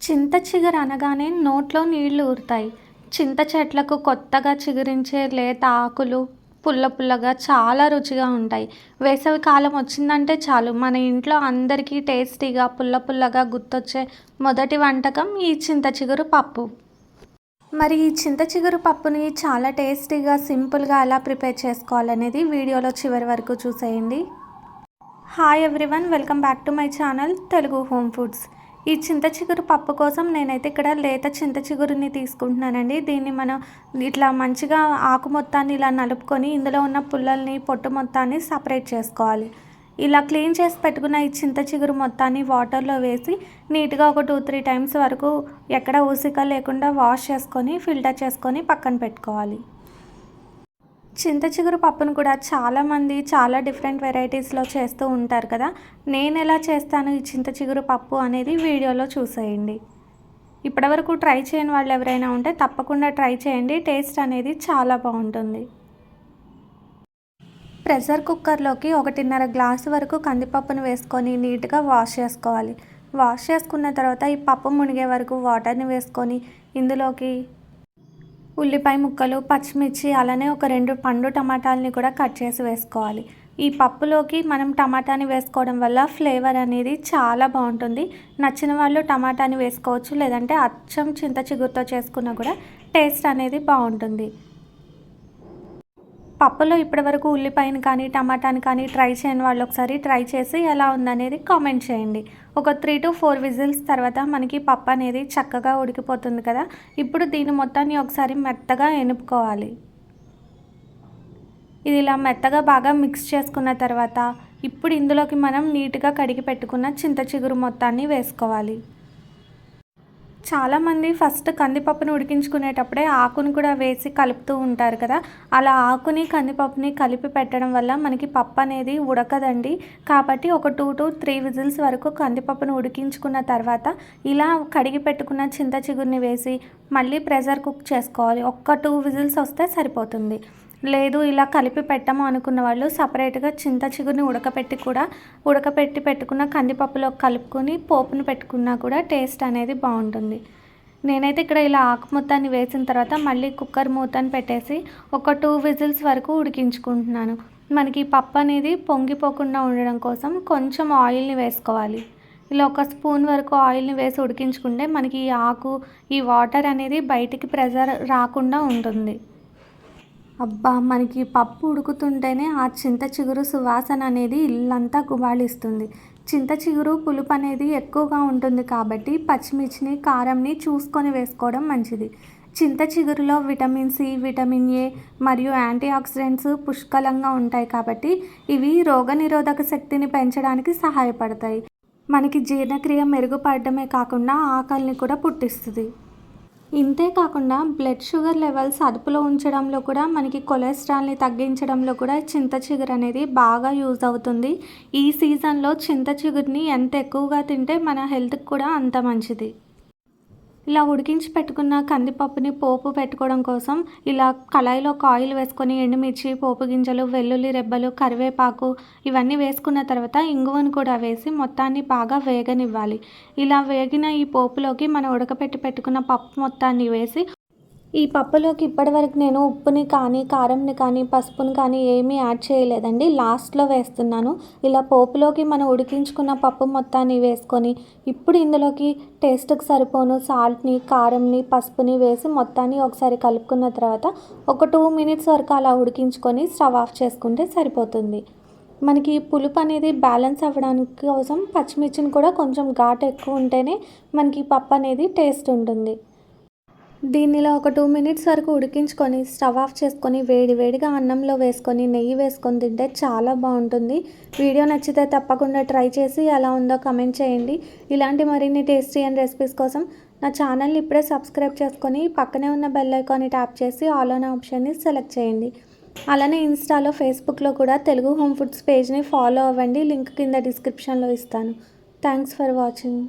చింత చిగురు అనగానే నోట్లో నీళ్లు ఊరుతాయి. చింత చెట్లకు కొత్తగా చిగురించే లేత ఆకులు పుల్ల పుల్లగా చాలా రుచిగా ఉంటాయి. వేసవి కాలం వచ్చిందంటే చాలు మన ఇంట్లో అందరికీ టేస్టీగా పుల్ల పుల్లగా గుర్తొచ్చే మొదటి వంటకం ఈ చింత చిగురు పప్పు. మరి ఈ చింత చిగురు పప్పుని చాలా టేస్టీగా సింపుల్గా ఎలా ప్రిపేర్ చేసుకోవాలనేది వీడియోలో చివరి వరకు చూసేయండి. Hi everyone, welcome back to my channel Telugu home foods. ఈ చింత చిగురు పప్పు కోసం నేనైతే ఇక్కడ లేత చింత చిగురుని తీసుకుంటున్నానండి. దీన్ని మనం ఇట్లా మంచిగా ఆకు మొత్తాన్ని ఇలా నలుపుకొని ఇందులో ఉన్న పుల్లల్ని పొట్టు మొత్తాన్ని సపరేట్ చేసుకోవాలి. ఇలా క్లీన్ చేసి పెట్టుకున్న ఈ చింత చిగురు మొత్తాన్ని వాటర్లో వేసి నీట్గా ఒక 2-3 టైమ్స్ వరకు ఎక్కడ ఊసిక లేకుండా వాష్ చేసుకొని ఫిల్టర్ చేసుకొని పక్కన పెట్టుకోవాలి. చింత చిగురు పప్పును కూడా చాలామంది చాలా డిఫరెంట్ వెరైటీస్లో చేస్తూ ఉంటారు కదా. నేను ఎలా చేస్తాను ఈ చింత చిగురు పప్పు అనేది వీడియోలో చూసేయండి. ఇప్పటివరకు ట్రై చేయని వాళ్ళు ఎవరైనా ఉంటే తప్పకుండా ట్రై చేయండి. టేస్ట్ అనేది చాలా బాగుంటుంది. ప్రెషర్ కుక్కర్లోకి 1.5 గ్లాసు వరకు కందిపప్పును వేసుకొని నీట్గా వాష్ చేసుకోవాలి. వాష్ చేసుకున్న తర్వాత ఈ పప్పు మునిగే వరకు వాటర్ని వేసుకొని ఇందులోకి ఉల్లిపాయ ముక్కలు, పచ్చిమిర్చి, అలానే ఒక 2 పండు టమాటాలని కూడా కట్ చేసి వేసుకోవాలి. ఈ పప్పులోకి మనం టమాటాని వేసుకోవడం వల్ల ఫ్లేవర్ అనేది చాలా బాగుంటుంది. నచ్చిన వాళ్ళు టమాటాని వేసుకోవచ్చు, లేదంటే అచ్చం చింత చిగురుతో చేసుకున్నా కూడా టేస్ట్ అనేది బాగుంటుంది. పప్పులో ఇప్పటివరకు ఉల్లిపాయని కానీ టమాటాని కానీ ట్రై చేయని వాళ్ళు ఒకసారి ట్రై చేసి ఎలా ఉందనేది కామెంట్ చేయండి. ఒక 3-4 విజిల్స్ తర్వాత మనకి పప్పు అనేది చక్కగా ఉడికిపోతుంది కదా. ఇప్పుడు దీని మొత్తాన్ని ఒకసారి మెత్తగా ఎనుపుకోవాలి. ఇది ఇలా మెత్తగా బాగా మిక్స్ చేసుకున్న తర్వాత ఇప్పుడు ఇందులోకి మనం నీట్గా కడిగి పెట్టుకున్న చింత చిగురు మొత్తాన్ని వేసుకోవాలి. చాలామంది ఫస్ట్ కందిపప్పుని ఉడికించుకునేటప్పుడే ఆకును కూడా వేసి కలుపుతూ ఉంటారు కదా. అలా ఆకుని కందిపప్పుని కలిపి పెట్టడం వల్ల మనకి పప్పు అనేది ఉడకదండి. కాబట్టి ఒక 2-3 విజిల్స్ వరకు కందిపప్పును ఉడికించుకున్న తర్వాత ఇలా కడిగి పెట్టుకున్న చింత చిగురిని వేసి మళ్ళీ ప్రెషర్ కుక్ చేసుకోవాలి. 1-2 విజిల్స్ వస్తే సరిపోతుంది. లేదు ఇలా కలిపి పెట్టము అనుకున్న వాళ్ళు సపరేట్గా చింత చిగురిని ఉడకపెట్టి పెట్టుకున్న కందిపప్పులో కలుపుకొని పోపును పెట్టుకున్నా కూడా టేస్ట్ అనేది బాగుంటుంది. నేనైతే ఇక్కడ ఇలా ఆకు మొత్తాన్ని వేసిన తర్వాత మళ్ళీ కుక్కర్ మూతను పెట్టేసి ఒక 2 విజిల్స్ వరకు ఉడికించుకుంటున్నాను. మనకి పప్పు అనేది పొంగిపోకుండా ఉండడం కోసం కొంచెం ఆయిల్ని వేసుకోవాలి. ఇలా 1 స్పూన్ వరకు ఆయిల్ని వేసి ఉడికించుకుంటే మనకి ఈ ఆకు ఈ వాటర్ అనేది బయటికి ప్రెషర్ రాకుండా ఉంటుంది. అబ్బా, మనకి పప్పు ఉడుకుతుంటేనే ఆ చింత చిగురు సువాసన అనేది ఇల్లంతా గుబాళిస్తుంది. చింత చిగురు పులుపు అనేది ఎక్కువగా ఉంటుంది కాబట్టి పచ్చిమిర్చిని, కారంని చూసుకొని వేసుకోవడం మంచిది. చింత చిగురులో విటమిన్ సి, విటమిన్ ఏ మరియు యాంటీ ఆక్సిడెంట్స్ పుష్కలంగా ఉంటాయి కాబట్టి ఇవి రోగనిరోధక శక్తిని పెంచడానికి సహాయపడతాయి. మనకి జీర్ణక్రియ మెరుగుపడటమే కాకుండా ఆకలిని కూడా పుట్టిస్తుంది. ఇంతే కాకుండా బ్లడ్ షుగర్ లెవెల్స్ అదుపులో ఉంచడంలో కూడా మనకి కొలెస్ట్రాల్ని తగ్గించడంలో కూడా చింత చిగురు అనేది బాగా యూజ్ అవుతుంది. ఈ సీజన్లో చింత చిగురిని ఎంత ఎక్కువగా తింటే మన హెల్త్కి కూడా అంత మంచిది. ఇలా ఉడికించి పెట్టుకున్న కందిపప్పుని పోపు పెట్టుకోవడం కోసం ఇలా కళాయిలో ఆయిల్ వేసుకొని ఎండుమిర్చి, పోపు గింజలు, వెల్లుల్లి రెబ్బలు, కరివేపాకు ఇవన్నీ వేసుకున్న తర్వాత ఇంగువను కూడా వేసి మొత్తాన్ని బాగా వేగనివ్వాలి. ఇలా వేగిన ఈ పోపులోకి మనం ఉడకపెట్టి పెట్టుకున్న పప్పు మొత్తాన్ని వేసి ఈ పప్పులోకి ఇప్పటివరకు నేను ఉప్పుని కానీ, కారంని కానీ, పసుపుని కానీ ఏమీ యాడ్ చేయలేదండి. లాస్ట్లో వేస్తున్నాను. ఇలా పోపులోకి మనం ఉడికించుకున్న పప్పు మొత్తాన్ని వేసుకొని ఇప్పుడు ఇందులోకి టేస్ట్కి సరిపోను సాల్ట్ని, కారంని, పసుపుని వేసి మొత్తాన్ని ఒకసారి కలుపుకున్న తర్వాత ఒక 2 మినిట్స్ వరకు అలా ఉడికించుకొని స్టవ్ ఆఫ్ చేసుకుంటే సరిపోతుంది. మనకి పులుపు అనేది బ్యాలెన్స్ అవ్వడానికి కోసం పచ్చిమిర్చిని కూడా కొంచెం ఘాటు ఎక్కువ ఉంటేనే మనకి పప్పు అనేది టేస్ట్ ఉంటుంది. దీనిలో ఒక 2 మినిట్స్ వరకు ఉడికించుకొని స్టవ్ ఆఫ్ చేసుకొని వేడివేడిగా అన్నంలో వేసుకొని నెయ్యి వేసుకొని తింటే చాలా బాగుంటుంది. వీడియో నచ్చితే తప్పకుండా ట్రై చేసి ఎలా ఉందో కమెంట్ చేయండి. ఇలాంటి మరిన్ని టేస్టీ అండ్ రెసిపీస్ కోసం నా ఛానల్ని ఇప్పుడే సబ్స్క్రైబ్ చేసుకొని పక్కనే ఉన్న బెల్ ఐకాన్ని ట్యాప్ చేసి ఆల్ అనే ఆప్షన్ని సెలెక్ట్ చేయండి. అలానే ఇన్స్టాలో, ఫేస్బుక్లో కూడా తెలుగు హోమ్ ఫుడ్స్ పేజ్ని ఫాలో అవ్వండి. లింక్ కింద డిస్క్రిప్షన్లో ఇస్తాను. Thanks for watching.